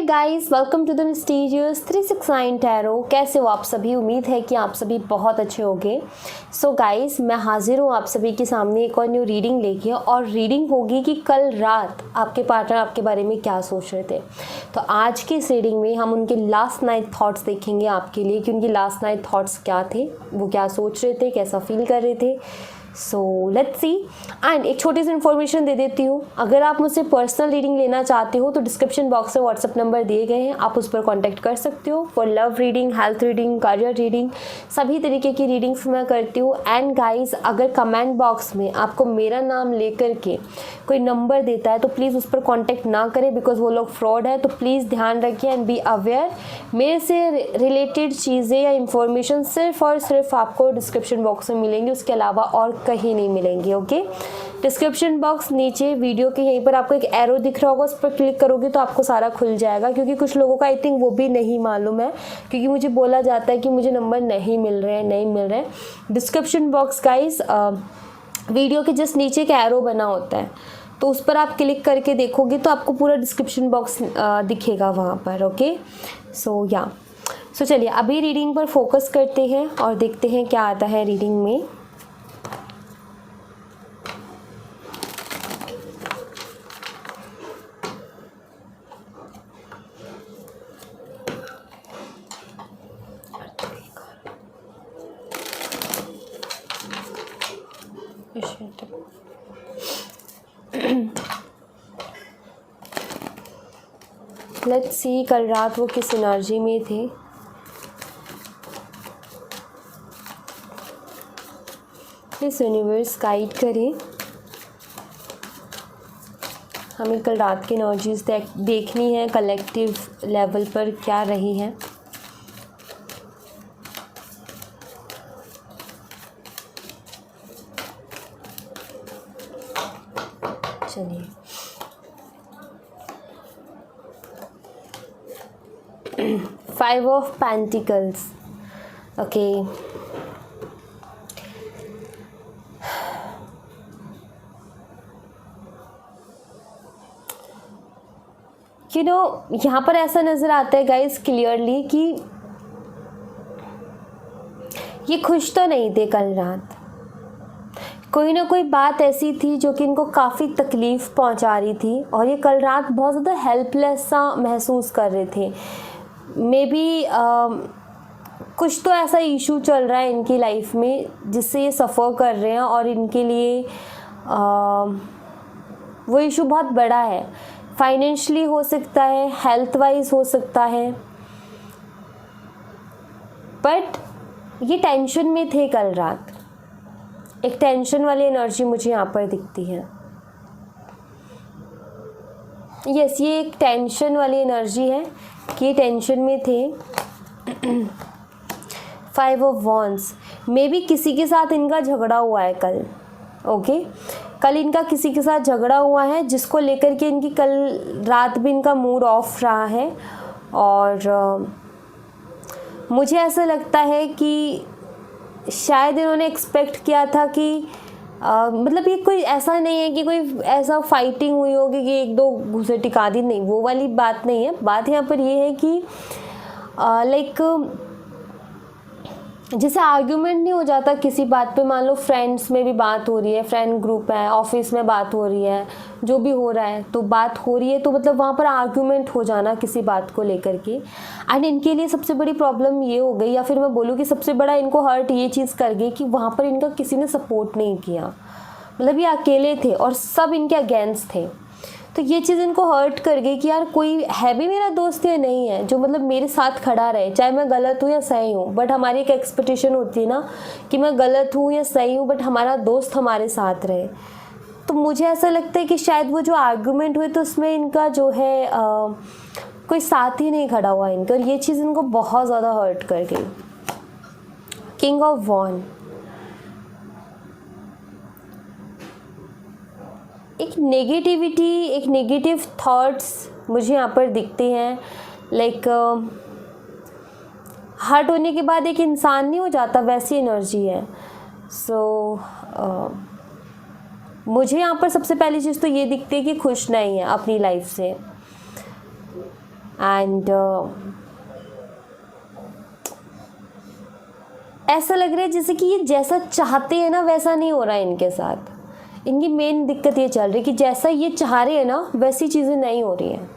Guys, welcome to the mysterious 369 tarot. कैसे हो आप सभी? उम्मीद है कि आप सभी बहुत अच्छे होंगे। सो गाइस, मैं हाजिर हूँ आप सभी के सामने एक और न्यू रीडिंग लेके, और रीडिंग होगी कि कल रात आपके पार्टनर आपके बारे में क्या सोच रहे थे। तो आज की इस रीडिंग में हम उनके लास्ट नाइट थॉट्स देखेंगे आपके लिए कि उनकी लास्ट नाइट थॉट्स क्या थे, वो क्या सोच रहे थे, कैसा फील कर रहे थे। So let's see. एंड एक छोटी सी इन्फॉर्मेशन दे देती हूँ, अगर आप मुझसे पर्सनल रीडिंग लेना चाहते हो तो डिस्क्रिप्शन बॉक्स में व्हाट्सअप नंबर दिए गए हैं, आप उस पर कांटेक्ट कर सकते हो for love reading, health reading, career reading, सभी तरीके की रीडिंग्स मैं करती हूँ। एंड गाइज, अगर कमेंट बॉक्स में आपको मेरा नाम लेकर के कोई नंबर देता है तो प्लीज़ उस पर कॉन्टेक्ट ना करें, बिकॉज वो लोग फ्रॉड है। तो प्लीज़ ध्यान रखिए एंड बी अवेयर। मेरे से रिलेटेड चीज़ें या इंफॉर्मेशन सिर्फ और सिर्फ आपको डिस्क्रिप्शन बॉक्स में मिलेंगी, उसके अलावा और कहीं नहीं मिलेंगी। ओके, डिस्क्रिप्शन बॉक्स नीचे वीडियो के यहीं पर आपको एक एरो दिख रहा होगा, उस पर क्लिक करोगे तो आपको सारा खुल जाएगा। क्योंकि कुछ लोगों का आई थिंक वो भी नहीं मालूम है, क्योंकि मुझे बोला जाता है कि मुझे नंबर नहीं मिल रहे हैं। डिस्क्रिप्शन बॉक्स गाइस, वीडियो के जस्ट नीचे एक एरो बना होता है, तो उस पर आप क्लिक करके देखोगे तो आपको पूरा डिस्क्रिप्शन बॉक्स दिखेगा वहाँ पर। ओके, सो चलिए अभी रीडिंग पर फोकस करते हैं और देखते हैं क्या आता है रीडिंग में। लेट्स सी कल रात वो किस एनर्जी में थे। प्लीज यूनिवर्स गाइड करें, हमें कल रात की एनर्जीज देखनी है कलेक्टिव लेवल पर क्या रही है। चलिए, फाइव ऑफ पेंटिकल्स। ओके, यहाँ पर ऐसा नजर आता है गाइस क्लियरली कि ये खुश तो नहीं थे कल रात। कोई ना कोई बात ऐसी थी जो कि इनको काफ़ी तकलीफ़ पहुंचा रही थी, और ये कल रात बहुत ज़्यादा हेल्पलेस सा महसूस कर रहे थे। मे बी कुछ तो ऐसा इशू चल रहा है इनकी लाइफ में जिससे ये सफ़र कर रहे हैं, और इनके लिए वो इशू बहुत बड़ा है। फाइनेंशियली हो सकता है, हेल्थ वाइज हो सकता है, बट ये टेंशन में थे कल रात। एक टेंशन वाली एनर्जी मुझे यहाँ पर दिखती है। यस, ये एक टेंशन वाली एनर्जी है कि ये टेंशन में थे। Five of wands, may be किसी के साथ इनका झगड़ा हुआ है कल। ओके, कल इनका किसी के साथ झगड़ा हुआ है जिसको लेकर के इनकी कल रात भी इनका मूड ऑफ रहा है। और मुझे ऐसा लगता है कि शायद इन्होंने एक्सपेक्ट किया था कि मतलब ये कोई ऐसा नहीं है कि कोई ऐसा फाइटिंग हुई होगी कि एक दो घुसे टिका दी, नहीं, वो वाली बात नहीं है। बात यहाँ पर ये है कि लाइक जैसे आर्ग्यूमेंट नहीं हो जाता किसी बात पे, मान लो फ्रेंड्स में भी बात हो रही है, फ्रेंड ग्रुप है, ऑफिस में बात हो रही है, जो भी हो रहा है तो बात हो रही है, तो मतलब वहाँ पर आर्ग्यूमेंट हो जाना किसी बात को लेकर के। एंड इनके लिए सबसे बड़ी प्रॉब्लम ये हो गई, या फिर मैं बोलूँ कि सबसे बड़ा इनको हर्ट ये चीज़ कर गई कि वहाँ पर इनका किसी ने सपोर्ट नहीं किया। मतलब ये अकेले थे और सब इनके अगेंस्ट थे, तो ये चीज़ इनको हर्ट कर गई कि यार कोई है भी मेरा दोस्त या नहीं है जो मतलब मेरे साथ खड़ा रहे, चाहे मैं गलत हूँ या सही हूँ। बट हमारी एक एक्सपेक्टेशन होती है ना कि मैं गलत हूँ या सही हूँ, बट हमारा दोस्त हमारे साथ रहे। तो मुझे ऐसा लगता है कि शायद वो जो आर्गूमेंट हुए तो उसमें इनका जो है कोई साथ ही नहीं खड़ा हुआ इनका, और ये चीज़ इनको बहुत ज़्यादा हर्ट कर गई। किंग ऑफ वॉन्ड, एक नेगेटिविटी, एक नेगेटिव थॉट्स मुझे यहाँ पर दिखते हैं। लाइक हर्ट होने के बाद एक इंसान नहीं हो जाता, वैसी एनर्जी है। सो मुझे यहाँ पर सबसे पहली चीज़ तो ये दिखती है कि खुश नहीं है अपनी लाइफ से। एंड ऐसा लग रहा है जैसे कि ये जैसा चाहते हैं ना वैसा नहीं हो रहा है इनके साथ। इनकी मेन दिक्कत ये चल रही है कि जैसा ये चाह रहे हैं ना वैसी चीज़ें नहीं हो रही हैं।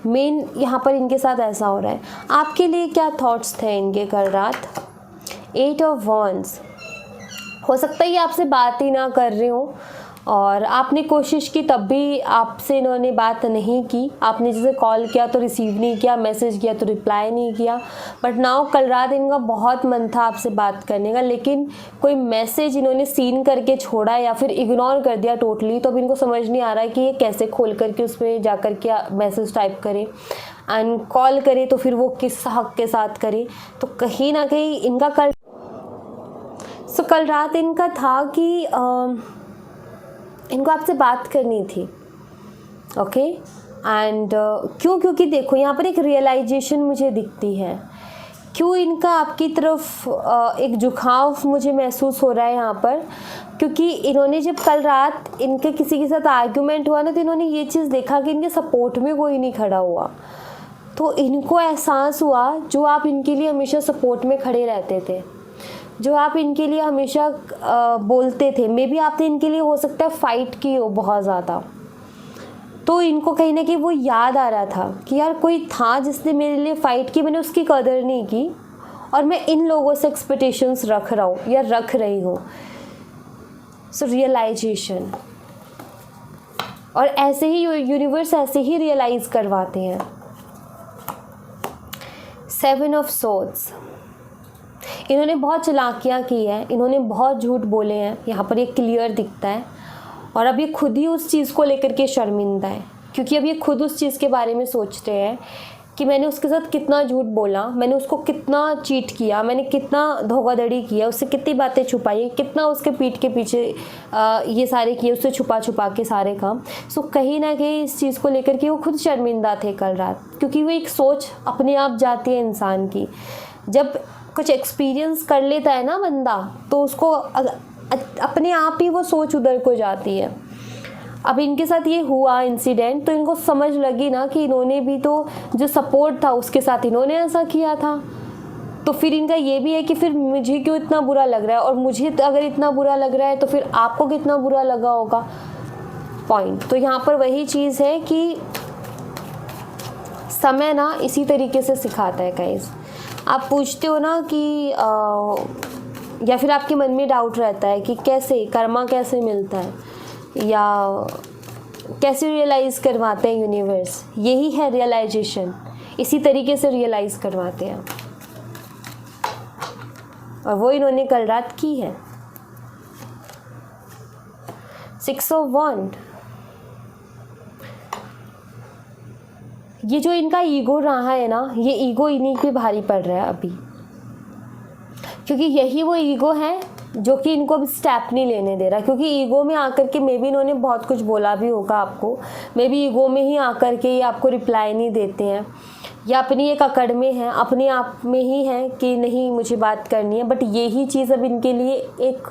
मेन यहाँ पर इनके साथ ऐसा हो रहा है। आपके लिए क्या थॉट्स थे इनके कल रात? 8 ऑफ वॉन्ड्स। हो सकता है ये आपसे बात ही ना कर रहे हो और आपने कोशिश की तब भी आपसे इन्होंने बात नहीं की। आपने जैसे कॉल किया तो रिसीव नहीं किया, मैसेज किया तो रिप्लाई नहीं किया। बट नाउ कल रात इनका बहुत मन था आपसे बात करने का, लेकिन कोई मैसेज इन्होंने सीन करके छोड़ा या फिर इग्नोर कर दिया टोटली। तो अब इनको समझ नहीं आ रहा है कि ये कैसे खोल करके उसमें जा कर के मैसेज टाइप करें एंड कॉल करे तो फिर वो किस हक के साथ करे। तो कहीं ना कहीं इनका कल रात इनका था कि इनको आपसे बात करनी थी। ओके एंड क्यों? क्योंकि देखो यहाँ पर एक रियलाइजेशन मुझे दिखती है। क्यों इनका आपकी तरफ एक झुकाव मुझे महसूस हो रहा है यहाँ पर? क्योंकि इन्होंने जब कल रात इनके किसी के साथ आर्ग्यूमेंट हुआ ना तो इन्होंने ये चीज़ देखा कि इनके सपोर्ट में कोई नहीं खड़ा हुआ। तो इनको एहसास हुआ जो आप इनके लिए हमेशा सपोर्ट में खड़े रहते थे, जो आप इनके लिए हमेशा बोलते थे, मे बी आपने इनके लिए हो सकता है फ़ाइट की हो बहुत ज़्यादा। तो इनको कहीं ना कहीं वो याद आ रहा था कि यार कोई था जिसने मेरे लिए फ़ाइट की, मैंने उसकी कदर नहीं की और मैं इन लोगों से एक्सपेक्टेशंस रख रहा हूँ या रख रही हूँ। सो रियलाइजेशन, और ऐसे ही यूनिवर्स ऐसे ही रियलाइज़ करवाते हैं। 7 ऑफ सोर्ड्स। इन्होंने बहुत चालाकियाँ की है, इन्होंने बहुत झूठ बोले हैं, यहाँ पर ये क्लियर दिखता है। और अब ये खुद ही उस चीज़ को लेकर के शर्मिंदा है, क्योंकि अब ये खुद उस चीज़ के बारे में सोच रहे हैं कि मैंने उसके साथ कितना झूठ बोला, मैंने उसको कितना चीट किया, मैंने कितना धोखाधड़ी किया, उससे कितनी बातें छुपाई, कितना उसके पीठ के पीछे ये सारे किए, उससे छुपा छुपा के सारे काम। सो कहीं ना कहीं इस चीज़ को लेकर के वो खुद शर्मिंदा थे कल रात, क्योंकि वो एक सोच अपने आप जाती है इंसान की। जब कुछ एक्सपीरियंस कर लेता है ना बंदा तो उसको अपने आप ही वो सोच उधर को जाती है। अब इनके साथ ये हुआ इंसिडेंट तो इनको समझ लगी ना कि इन्होंने भी तो जो सपोर्ट था उसके साथ इन्होंने ऐसा किया था। तो फिर इनका ये भी है कि फिर मुझे क्यों इतना बुरा लग रहा है, और मुझे अगर इतना बुरा लग रहा है तो फिर आपको कितना बुरा लगा होगा। पॉइंट तो यहाँ पर वही चीज़ है कि समय ना इसी तरीके से सिखाता है गाइस। आप पूछते हो ना कि या फिर आपके मन में डाउट रहता है कि कैसे कर्मा कैसे मिलता है या कैसे रियलाइज़ करवाते हैं यूनिवर्स। यही है रियलाइजेशन, इसी तरीके से रियलाइज़ करवाते हैं और वो इन्होंने कल रात की है। 6 ऑफ वॉन्ड। ये जो इनका ईगो रहा है ना, ये ईगो इन्हीं पे भारी पड़ रहा है अभी, क्योंकि यही वो ईगो है जो कि इनको अब स्टेप नहीं लेने दे रहा। क्योंकि ईगो में आकर के मे बी इन्होंने बहुत कुछ बोला भी होगा आपको, मे बी ईगो में ही आकर के ये आपको रिप्लाई नहीं देते हैं या अपनी एक अकड़ में है, अपने आप में ही है कि नहीं मुझे बात करनी है। बट यही चीज़ अब इनके लिए एक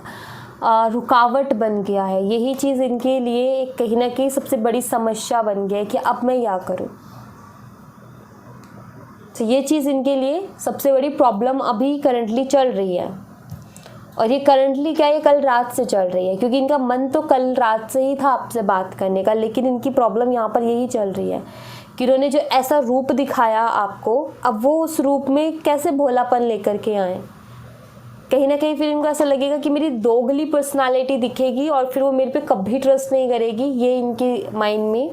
रुकावट बन गया है, यही चीज़ इनके लिए कहीं ना कहीं सबसे बड़ी समस्या बन गया है कि अब मैं क्या करूँ। तो ये चीज़ इनके लिए सबसे बड़ी प्रॉब्लम अभी करंटली चल रही है। और ये करंटली क्या है, कल रात से चल रही है, क्योंकि इनका मन तो कल रात से ही था आपसे बात करने का। लेकिन इनकी प्रॉब्लम यहाँ पर यही चल रही है कि उन्होंने जो ऐसा रूप दिखाया आपको, अब वो उस रूप में कैसे भोलापन लेकर के आए। कहीं ना कहीं फिर इनको ऐसा लगेगा कि मेरी दोगली पर्सनालिटी दिखेगी और फिर वो मेरे पे कभी ट्रस्ट नहीं करेगी। ये इनके माइंड में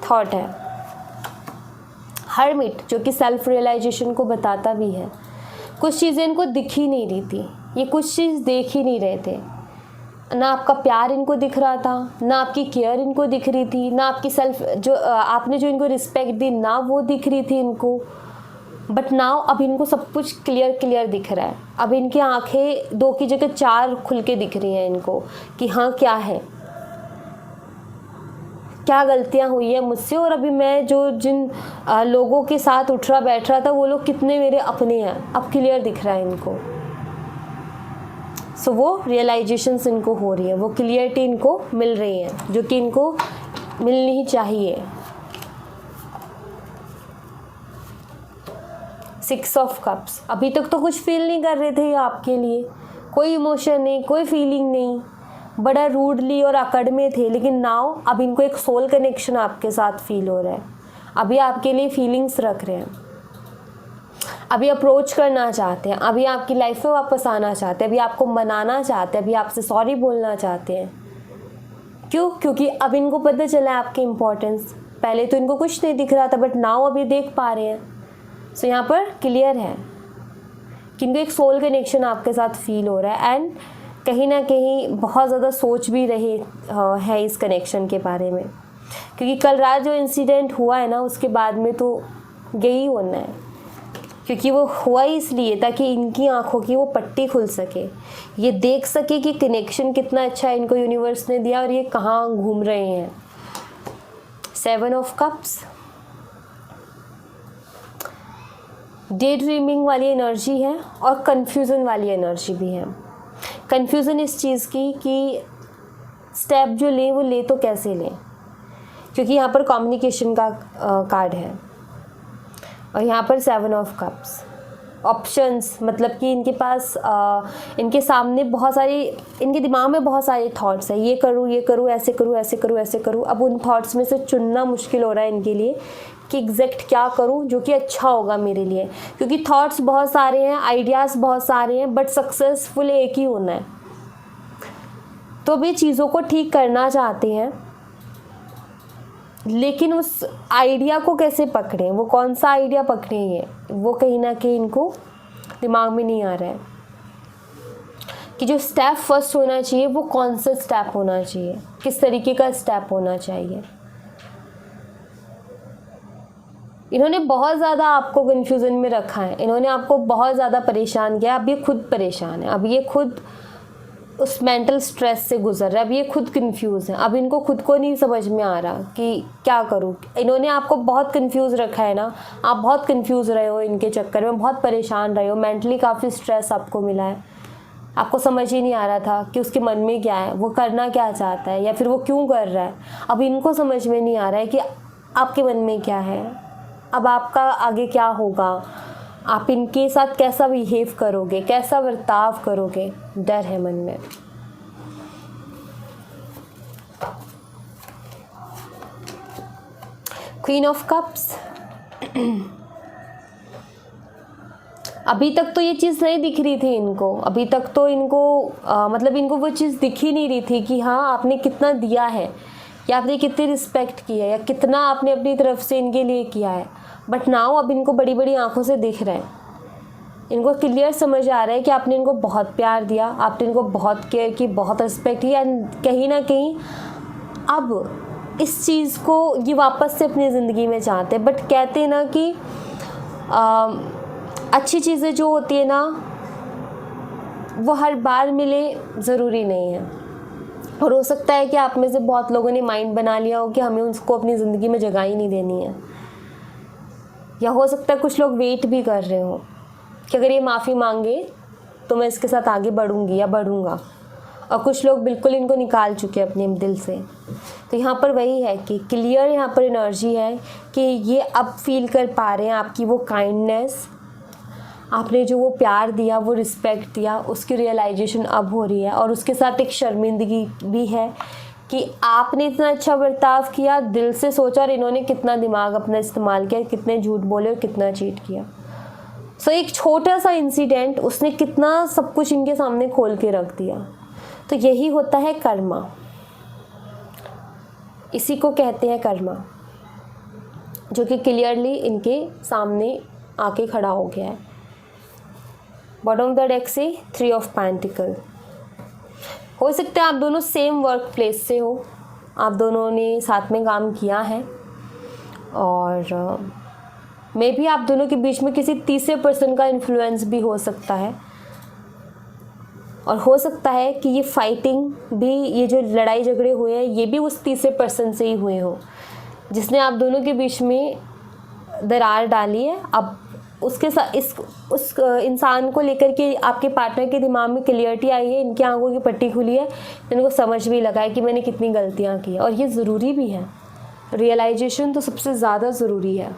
थॉट है। हर्मिट, जो कि सेल्फ रियलाइजेशन को बताता भी है। कुछ चीज़ें इनको दिख ही नहीं रही थी, ये कुछ चीज़ देख ही नहीं रहे थे। ना आपका प्यार इनको दिख रहा था, ना आपकी केयर इनको दिख रही थी, ना आपकी सेल्फ जो आपने जो इनको रिस्पेक्ट दी ना वो दिख रही थी इनको। बट नाउ अब इनको सब कुछ क्लियर दिख रहा है। अब इनकी आंखें 2 की जगह 4 खुल के दिख रही हैं इनको कि हाँ क्या है, क्या गलतियाँ हुई है मुझसे, और अभी मैं जो जिन लोगों के साथ उठ रहा बैठ रहा था वो लोग कितने मेरे अपने हैं, अब क्लियर दिख रहा है इनको। सो वो रियलाइजेशंस इनको हो रही है, वो क्लियरिटी इनको मिल रही है जो कि इनको मिलनी ही चाहिए। 6 ऑफ कप्स, अभी तक तो कुछ फील नहीं कर रहे थे ये आपके लिए, कोई इमोशन नहीं, कोई फीलिंग नहीं, बड़ा रूडली और अकड़ में थे, लेकिन नाउ अब इनको एक सोल कनेक्शन आपके साथ फील हो रहा है, अभी आपके लिए फीलिंग्स रख रहे हैं, अभी अप्रोच करना चाहते हैं, अभी आपकी लाइफ में वापस आना चाहते हैं, अभी आपको मनाना चाहते हैं, अभी आपसे सॉरी बोलना चाहते हैं। क्यों? क्योंकि अब इनको पता चला है आपकी इम्पोर्टेंस, पहले तो इनको कुछ नहीं दिख रहा था, बट नाउ अभी देख पा रहे हैं। सो यहाँ पर क्लियर है कि इनको एक सोल कनेक्शन आपके साथ फील हो रहा है, एंड कहीं ना कहीं बहुत ज़्यादा सोच भी रहे है इस कनेक्शन के बारे में, क्योंकि कल रात जो इंसिडेंट हुआ है ना, उसके बाद में तो यही होना है, क्योंकि वो हुआ ही इसलिए ताकि इनकी आंखों की वो पट्टी खुल सके, ये देख सके कि कनेक्शन कितना अच्छा है इनको यूनिवर्स ने दिया और ये कहाँ घूम रहे हैं। 7 ऑफ कप्स, डे ड्रीमिंग वाली एनर्जी है और कन्फ्यूज़न वाली एनर्जी भी है। कन्फ्यूज़न इस चीज़ की कि स्टेप जो लें वो ले तो कैसे लें, क्योंकि यहाँ पर कम्युनिकेशन का कार्ड है और यहाँ पर 7 ऑफ कप्स, ऑप्शंस, मतलब कि इनके पास इनके सामने बहुत सारी, इनके दिमाग में बहुत सारे थॉट्स है, ये करूँ, ऐसे करूँ, ऐसे करूँ, ऐसे करूँ। अब उन थॉट्स में से चुनना मुश्किल हो रहा है इनके लिए कि एग्जैक्ट क्या करूँ जो कि अच्छा होगा मेरे लिए, क्योंकि थॉट्स बहुत सारे हैं, आइडियाज़ बहुत सारे हैं, बट सक्सेसफुल एक ही होना है। तो भी चीज़ों को ठीक करना चाहते हैं, लेकिन उस आइडिया को कैसे पकड़ें, वो कौन सा आइडिया पकड़ेंगे, वो कहीं ना कहीं इनको दिमाग में नहीं आ रहा है कि जो स्टेप फर्स्ट होना चाहिए वो कौन सा स्टेप होना चाहिए, किस तरीके का स्टेप होना चाहिए। इन्होंने बहुत ज़्यादा आपको कन्फ्यूज़न में रखा है, इन्होंने आपको बहुत ज़्यादा परेशान किया, अब ये खुद परेशान है, अब ये खुद उस मेंटल स्ट्रेस से गुजर रहा है, अब ये खुद कंफ्यूज है, अब इनको खुद को नहीं समझ में आ रहा कि क्या करूँ। इन्होंने आपको बहुत कंफ्यूज रखा है ना, आप बहुत कंफ्यूज रहे हो इनके चक्कर में, बहुत परेशान रहे हो, मेंटली काफ़ी स्ट्रेस आपको मिला है, आपको समझ ही नहीं आ रहा था कि उसके मन में क्या है, वो करना क्या चाहता है या फिर वो क्यों कर रहा है। अब इनको समझ में नहीं आ रहा है कि आपके मन में क्या है, अब आपका आगे क्या होगा, आप इनके साथ कैसा बिहेव करोगे, कैसा बर्ताव करोगे, डर है मन में। क्वीन ऑफ कप्स, अभी तक तो ये चीज़ नहीं दिख रही थी इनको, अभी तक तो इनको मतलब इनको वो चीज़ दिख ही नहीं रही थी कि हाँ आपने कितना दिया है या आपने कितनी रिस्पेक्ट की है या कितना आपने अपनी तरफ से इनके लिए किया है। बट नाउ अब इनको बड़ी बड़ी आंखों से दिख रहा है, इनको क्लियर समझ आ रहा है कि आपने इनको बहुत प्यार दिया, आपने इनको बहुत केयर की, बहुत रिस्पेक्ट की, एंड कहीं ना कहीं अब इस चीज़ को ये वापस से अपनी ज़िंदगी में चाहते हैं। बट कहते हैं ना कि अच्छी चीज़ें जो होती है ना वो हर बार मिले ज़रूरी नहीं है, और हो सकता है कि आप में से बहुत लोगों ने माइंड बना लिया हो कि हमें उसको अपनी ज़िंदगी में जगह ही नहीं देनी है, या हो सकता है कुछ लोग वेट भी कर रहे हो कि अगर ये माफ़ी मांगे तो मैं इसके साथ आगे बढ़ूंगी या बढ़ूंगा, और कुछ लोग बिल्कुल इनको निकाल चुके हैं अपने दिल से। तो यहाँ पर वही है कि क्लियर यहाँ पर एनर्जी है कि ये अब फील कर पा रहे हैं आपकी वो काइंडनेस, आपने जो वो प्यार दिया, वो रिस्पेक्ट दिया, उसकी रियलाइजेशन अब हो रही है, और उसके साथ एक शर्मिंदगी भी है कि आपने इतना अच्छा बर्ताव किया, दिल से सोचा, और इन्होंने कितना दिमाग अपना इस्तेमाल किया, कितने झूठ बोले और कितना चीट किया। सो एक छोटा सा इंसिडेंट उसने कितना सब कुछ इनके सामने खोल के रख दिया। तो यही होता है कर्मा, इसी को कहते हैं कर्मा, जो कि क्लियरली इनके सामने आके खड़ा हो गया है। बॉटम ऑफ द डेक से 3 ऑफ पेंटिकल, हो सकता है आप दोनों सेम वर्क प्लेस से हो, आप दोनों ने साथ में काम किया है, और मे भी आप दोनों के बीच में किसी तीसरे पर्सन का इन्फ्लुएंस भी हो सकता है, और हो सकता है कि ये फाइटिंग भी, ये जो लड़ाई झगड़े हुए हैं ये भी उस तीसरे पर्सन से ही हुए हो जिसने आप दोनों के बीच में दरार डाली है। अब उसके साथ उस इंसान को लेकर के आपके पार्टनर के दिमाग में क्लियरिटी आई है, इनकी आंखों की पट्टी खुली है, इनको समझ भी लगा है कि मैंने कितनी गलतियां की, और ये ज़रूरी भी है, रियलाइजेशन तो सबसे ज़्यादा ज़रूरी है।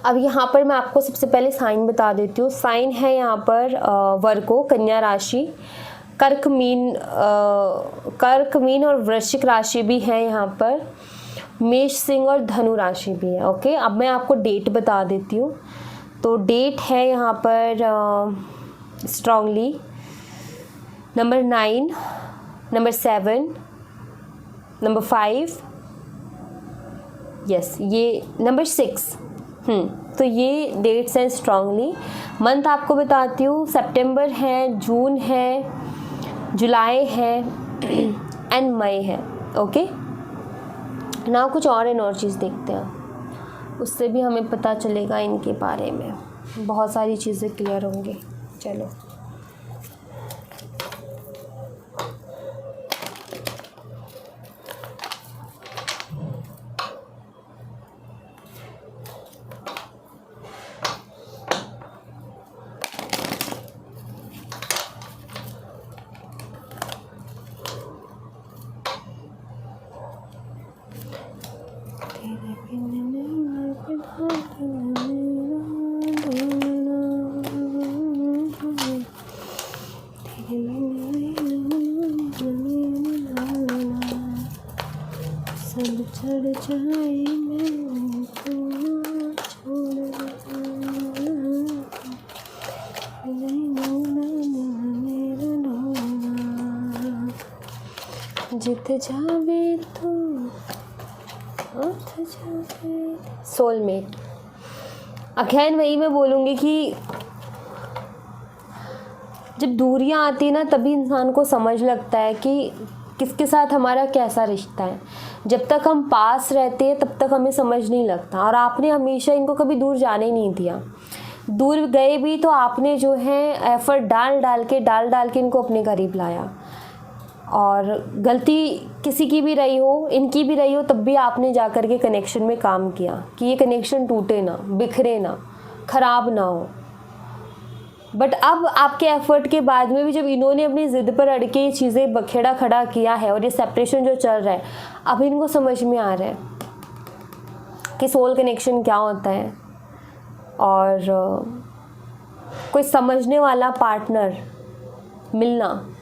अब यहाँ पर मैं आपको सबसे पहले साइन बता देती हूँ। साइन है यहाँ पर वर्गो, कन्या राशि, कर्क मीन और वृश्चिक राशि भी है यहाँ पर, मेष सिंह और धनु राशि भी है। ओके, अब मैं आपको डेट बता देती हूँ। तो डेट है यहाँ पर strongly number 9, number 7, number 5, yes ये नंबर 6। तो ये डेट्स हैं स्ट्रांगली। मंथ आपको बताती हूँ, सितंबर है, जून है, जुलाई है एंड मई है। ओके, ना कुछ और चीज़ देखते हैं, उससे भी हमें पता चलेगा इनके बारे में, बहुत सारी चीज़ें क्लियर होंगी। चलो जित जावे तो सोलमेट। अगेन वही मैं बोलूँगी कि जब दूरियां आती है ना, तभी इंसान को समझ लगता है कि किसके साथ हमारा कैसा रिश्ता है। जब तक हम पास रहते हैं तब तक हमें समझ नहीं लगता, और आपने हमेशा इनको कभी दूर जाने ही नहीं दिया। दूर गए भी तो आपने जो है एफर्ट डाल डाल के इनको अपने करीब लाया, और गलती किसी की भी रही हो, इनकी भी रही हो, तब भी आपने जा कर के कनेक्शन में काम किया कि ये कनेक्शन टूटे ना, बिखरे ना, ख़राब ना हो। बट अब आपके एफर्ट के बाद में भी जब इन्होंने अपनी ज़िद पर अड़ के ये चीज़ें बखेड़ा खड़ा किया है, और ये सेपरेशन जो चल रहा है, अब इनको समझ में आ रहा है कि सोल कनेक्शन क्या होता है, और कोई समझने वाला पार्टनर मिलना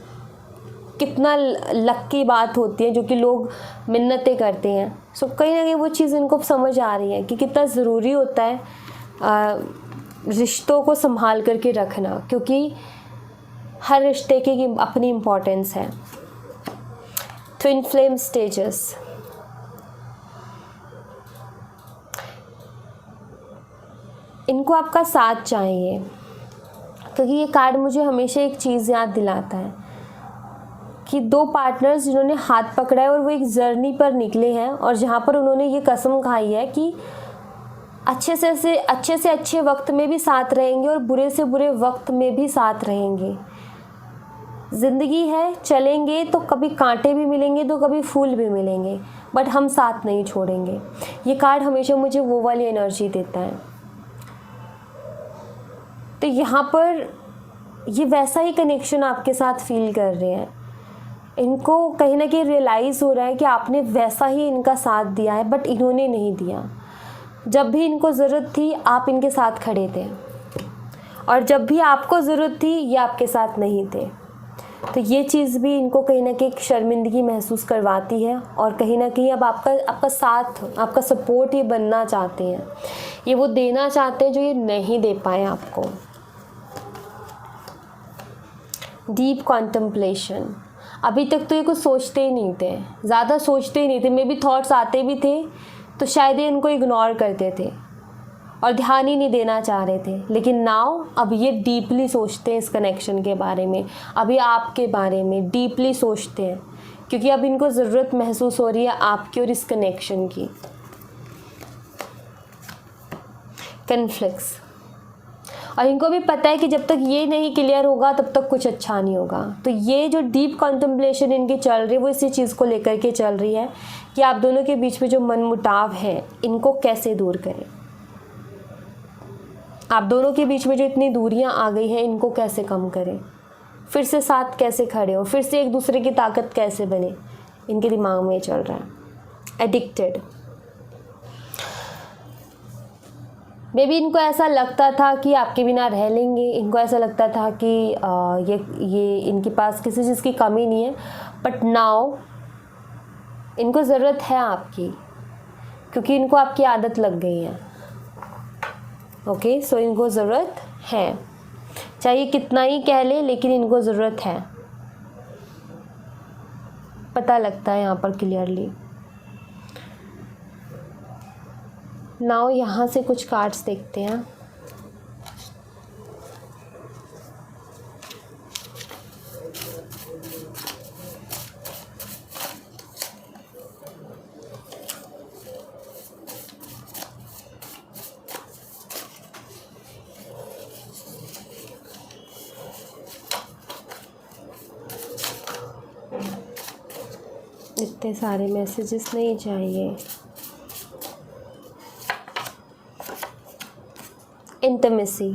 कितना लक की बात होती है, जो कि लोग मिन्नतें करते हैं। सो कहीं ना कहीं वो चीज़ इनको समझ आ रही है कि कितना ज़रूरी होता है रिश्तों को संभाल करके रखना, क्योंकि हर रिश्ते की अपनी इम्पोर्टेंस है। ट्विन फ्लेम स्टेजेस, इनको आपका साथ चाहिए, क्योंकि ये कार्ड मुझे हमेशा एक चीज़ याद दिलाता है कि दो पार्टनर्स जिन्होंने हाथ पकड़ा है और वो एक जर्नी पर निकले हैं, और जहाँ पर उन्होंने ये कसम खाई है कि अच्छे से अच्छे वक्त में भी साथ रहेंगे और बुरे से बुरे वक्त में भी साथ रहेंगे। ज़िंदगी है, चलेंगे तो कभी कांटे भी मिलेंगे तो कभी फूल भी मिलेंगे, बट हम साथ नहीं छोड़ेंगे। ये कार्ड हमेशा मुझे वो वाली एनर्जी देता है। तो यहाँ पर ये वैसा ही कनेक्शन आपके साथ फील कर रहे हैं। इनको कहीं ना कहीं रियलाइज़ हो रहा है कि आपने वैसा ही इनका साथ दिया है, बट इन्होंने नहीं दिया। जब भी इनको ज़रूरत थी आप इनके साथ खड़े थे, और जब भी आपको ज़रूरत थी ये आपके साथ नहीं थे। तो ये चीज़ भी इनको कहीं ना कहीं शर्मिंदगी महसूस करवाती है, और कहीं ना कहीं अब आपका साथ, आपका सपोर्ट ये बनना चाहते हैं, ये वो देना चाहते हैं जो ये नहीं दे पाए आपको। डीप कॉन्टेम्पलेशन, अभी तक तो ये कुछ सोचते ही नहीं थे, ज़्यादा सोचते ही नहीं थे। मे बी थॉट्स आते भी थे तो शायद ये इनको इग्नोर करते थे और ध्यान ही नहीं देना चाह रहे थे। लेकिन नाउ अब ये डीपली सोचते हैं इस कनेक्शन के बारे में, अभी आपके बारे में डीपली सोचते हैं, क्योंकि अब इनको ज़रूरत महसूस हो रही है आपकी और इस कनेक्शन की। कन्फ्लिक्ट्स, और इनको भी पता है कि जब तक ये नहीं क्लियर होगा तब तक कुछ अच्छा नहीं होगा। तो ये जो डीप कॉन्टेम्पलेशन इनकी चल रही है वो इसी चीज़ को लेकर के चल रही है कि आप दोनों के बीच में जो मनमुटाव है इनको कैसे दूर करें। आप दोनों के बीच में जो इतनी दूरियां आ गई हैं इनको कैसे कम करें, फिर से साथ कैसे खड़े हो, फिर से एक दूसरे की ताकत कैसे बने, इनके दिमाग में चल रहा है। एडिक्टेड, मे बी इनको ऐसा लगता था कि आपके बिना रह लेंगे, इनको ऐसा लगता था कि ये इनके पास किसी चीज़ की कमी नहीं है, बट नाउ इनको ज़रूरत है आपकी, क्योंकि इनको आपकी आदत लग गई है। ओके, सो इनको ज़रूरत है, चाहे कितना ही कह ले, लेकिन इनको ज़रूरत है, पता लगता है यहाँ पर क्लियरली। नाउ यहाँ से कुछ कार्ड्स देखते हैं। इतने सारे मैसेजेस नहीं चाहिए। इंटिमेसी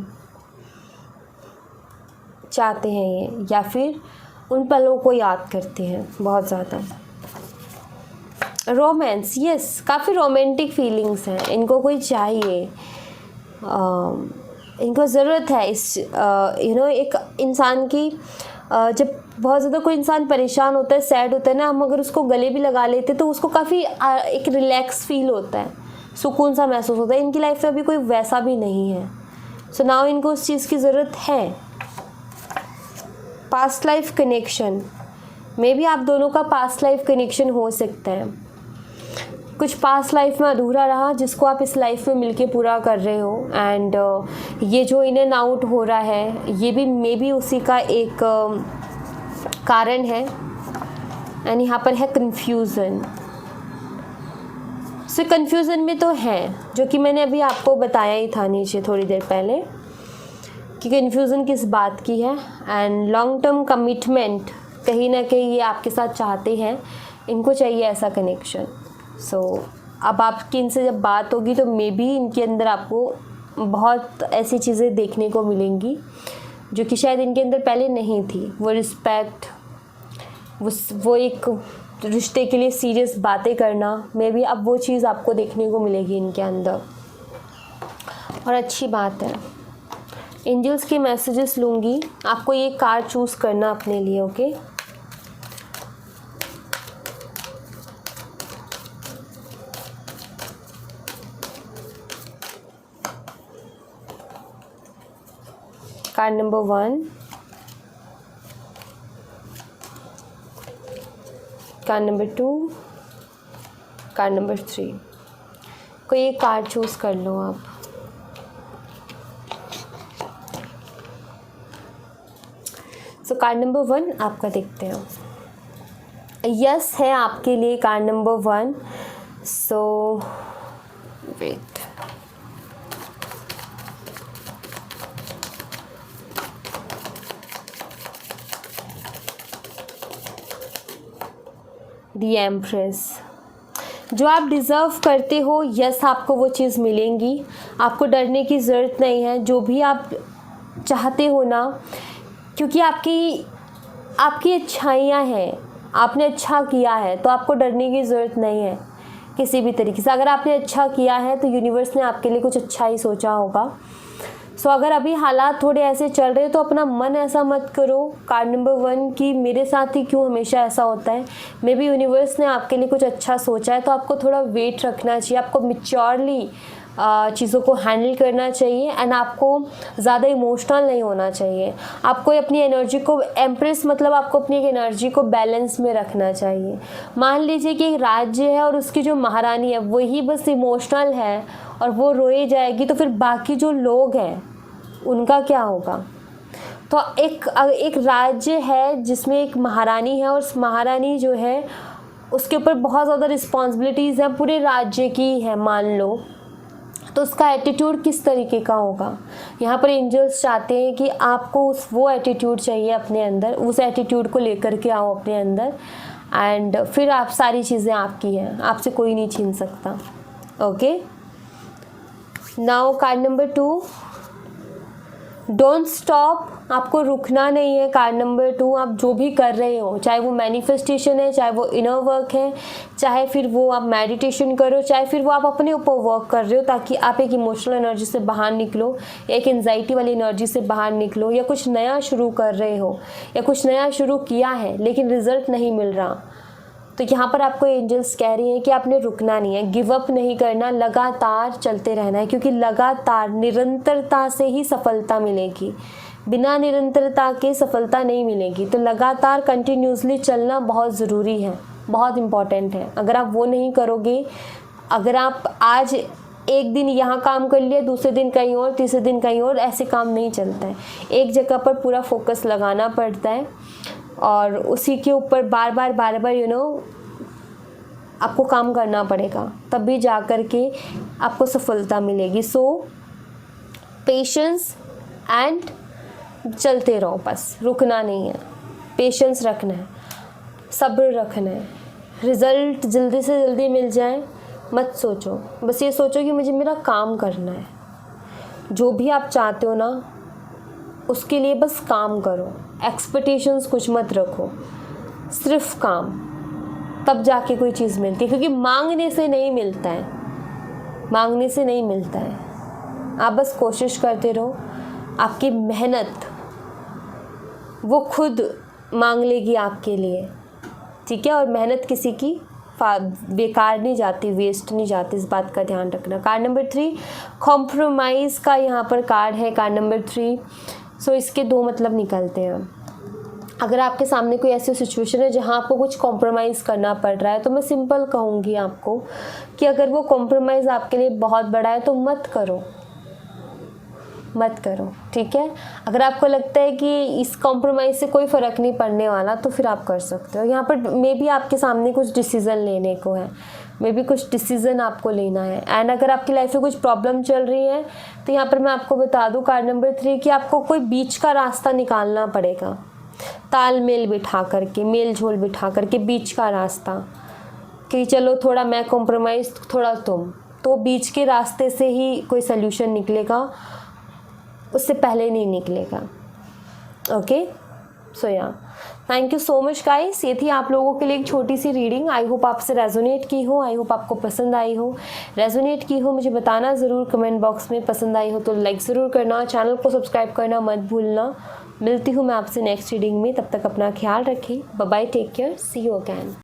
चाहते हैं ये, या फिर उन पलों को याद करते हैं बहुत ज़्यादा। रोमांस, यस, काफ़ी रोमांटिक फीलिंग्स हैं, इनको कोई चाहिए, इनको ज़रूरत है इस एक इंसान की। जब बहुत ज़्यादा कोई इंसान परेशान होता है, सैड होता है ना, हम अगर उसको गले भी लगा लेते तो उसको काफ़ी एक रिलैक्स फील होता है, सुकून सा महसूस होता है। इनकी लाइफ में अभी कोई वैसा भी नहीं है, सो नाउ इनको उस चीज़ की ज़रूरत है। Past life connection, may be आप दोनों का पास्ट लाइफ कनेक्शन हो सकता है, कुछ पास्ट लाइफ में अधूरा रहा जिसको आप इस लाइफ में मिलके पूरा कर रहे हो, एंड ये जो इन एंड आउट हो रहा है ये भी मे बी उसी का एक कारण है। एंड यहाँ पर है कन्फ्यूज़न। सो कन्फ्यूज़न में तो है, जो कि मैंने अभी आपको बताया ही था नीचे थोड़ी देर पहले कि कन्फ्यूज़न किस बात की है। एंड लॉन्ग टर्म कमिटमेंट कहीं ना कहीं ये आपके साथ चाहते हैं, इनको चाहिए ऐसा कनेक्शन। सो अब आपकी इनसे जब बात होगी तो मे बी इनके अंदर आपको बहुत ऐसी चीज़ें देखने को मिलेंगी जो कि शायद इनके अंदर पहले नहीं थी। वो रिस्पेक्ट, वो एक रिश्ते के लिए सीरियस बातें करना, मे बी अब वो चीज़ आपको देखने को मिलेगी इनके अंदर, और अच्छी बात है। एंजल्स के मैसेजेस लूँगी, आपको ये कार्ड चूज़ करना अपने लिए। Okay, card number 1, card number 2, card number 3। कोई एक कार्ड चूज़ कर लो आप। सो कार्ड नंबर 1 आपका देखते हैं। यस है आपके लिए card number 1। So wait, the empress. जो आप डिज़र्व करते हो, यस आपको वो चीज़ मिलेंगी, आपको डरने की ज़रूरत नहीं है। जो भी आप चाहते हो ना, क्योंकि आपकी अच्छाइयाँ हैं, आपने अच्छा किया है, तो आपको डरने की ज़रूरत नहीं है किसी भी तरीके से। अगर आपने अच्छा किया है तो यूनिवर्स ने आपके लिए कुछ अच्छा ही सोचा होगा। सो अगर अभी हालात थोड़े ऐसे चल रहे तो अपना मन ऐसा मत करो कार्ड नंबर 1 कि मेरे साथ ही क्यों हमेशा ऐसा होता है। मे बी यूनिवर्स ने आपके लिए कुछ अच्छा सोचा है, तो आपको थोड़ा वेट रखना चाहिए, आपको मैच्योरली चीज़ों को हैंडल करना चाहिए, एंड आपको ज़्यादा इमोशनल नहीं होना चाहिए। आपको अपनी एनर्जी को एम्प्रेस मतलब आपको अपनी एक एनर्जी को बैलेंस में रखना चाहिए। मान लीजिए कि एक राज्य है और उसकी जो महारानी है वही बस इमोशनल है और वो रोए जाएगी, तो फिर बाकी जो लोग हैं उनका क्या होगा। तो एक राज्य है जिसमें एक महारानी है, और उस महारानी जो है उसके ऊपर बहुत ज़्यादा रिस्पॉन्सिबिलिटीज़ हैं, पूरे राज्य की है मान लो, तो उसका एटीट्यूड किस तरीके का होगा। यहाँ पर एंजल्स चाहते हैं कि आपको वो एटीट्यूड चाहिए अपने अंदर, उस एटीट्यूड को लेकर के आओ अपने अंदर, एंड फिर आप सारी चीज़ें आपकी हैं, आपसे कोई नहीं छीन सकता। Okay, now card number 2, don't stop, आपको रुकना नहीं है। कार्ड नंबर 2, आप जो भी कर रहे हो, चाहे वो मैनिफेस्टेशन है, चाहे वो इनर वर्क है, चाहे फिर वो आप मेडिटेशन करो, चाहे फिर वो आप अपने ऊपर वर्क कर रहे हो ताकि आप एक इमोशनल एनर्जी से बाहर निकलो, एक एंजाइटी वाली एनर्जी से बाहर निकलो, या कुछ नया शुरू कर रहे हो या कुछ नया शुरू किया है लेकिन रिजल्ट नहीं मिल रहा, तो यहाँ पर आपको एंजल्स कह रही हैं कि आपने रुकना नहीं है, गिव अप नहीं करना, लगातार चलते रहना है, क्योंकि लगातार निरंतरता से ही सफलता मिलेगी। बिना निरंतरता के सफलता नहीं मिलेगी। तो लगातार कंटिन्यूसली चलना बहुत ज़रूरी है, बहुत इम्पॉर्टेंट है। अगर आप वो नहीं करोगे, अगर आप आज एक दिन यहाँ काम कर लिया, दूसरे दिन कहीं और, तीसरे दिन कहीं और, ऐसे काम नहीं चलता है। एक जगह पर पूरा फोकस लगाना पड़ता है और उसी के ऊपर बार बार आपको काम करना पड़ेगा, तब भी जा कर के आपको सफलता मिलेगी। सो पेशेंस एंड चलते रहो, बस रुकना नहीं है, पेशेंस रखना है, सब्र रखना है। रिज़ल्ट जल्दी से जल्दी मिल जाए मत सोचो, बस ये सोचो कि मुझे मेरा काम करना है। जो भी आप चाहते हो ना, उसके लिए बस काम करो, एक्सपेक्टेशंस कुछ मत रखो, सिर्फ काम, तब जाके कोई चीज़ मिलती है। क्योंकि मांगने से नहीं मिलता है, मांगने से नहीं मिलता है। आप बस कोशिश करते रहो, आपकी मेहनत वो खुद मांग लेगी आपके लिए, ठीक है। और मेहनत किसी की बेकार नहीं जाती, वेस्ट नहीं जाती, इस बात का ध्यान रखना। कार्ड नंबर 3 कॉम्प्रोमाइज़ का यहाँ पर कार्ड है, कार्ड नंबर 3। सो इसके 2 मतलब निकलते हैं। अगर आपके सामने कोई ऐसी सिचुएशन है जहाँ आपको कुछ कॉम्प्रोमाइज़ करना पड़ रहा है, तो मैं सिंपल कहूँगी आपको कि अगर वो कॉम्प्रोमाइज़ आपके लिए बहुत बड़ा है तो मत करो, मत करो, ठीक है। अगर आपको लगता है कि इस कॉम्प्रोमाइज़ से कोई फ़र्क नहीं पड़ने वाला, तो फिर आप कर सकते हो। यहाँ पर मे बी आपके सामने कुछ डिसीज़न लेने को है, मे बी कुछ डिसीज़न आपको लेना है। एंड अगर आपकी लाइफ में कुछ प्रॉब्लम चल रही है, तो यहाँ पर मैं आपको बता दूँ कार्ड नंबर 3 कि आपको कोई बीच का रास्ता निकालना पड़ेगा, तालमेल बिठा करके, मेल झोल बिठा करके, बीच का रास्ता, कि चलो थोड़ा मैं कॉम्प्रोमाइज़, थोड़ा तुम, तो बीच के रास्ते से ही कोई सल्यूशन निकलेगा, उससे पहले नहीं निकलेगा। ओके, सो या thank you so much guys. ये थी आप लोगों के लिए एक छोटी सी रीडिंग। आई होप आपसे रेजोनेट की हो, आई होप आपको पसंद आई हो। रेजोनेट की हो मुझे बताना ज़रूर कमेंट बॉक्स में, पसंद आई हो तो लाइक ज़रूर करना, चैनल को सब्सक्राइब करना मत भूलना। मिलती हूँ मैं आपसे नेक्स्ट रीडिंग में, तब तक अपना ख्याल रखें। Bye bye, take care, see you again.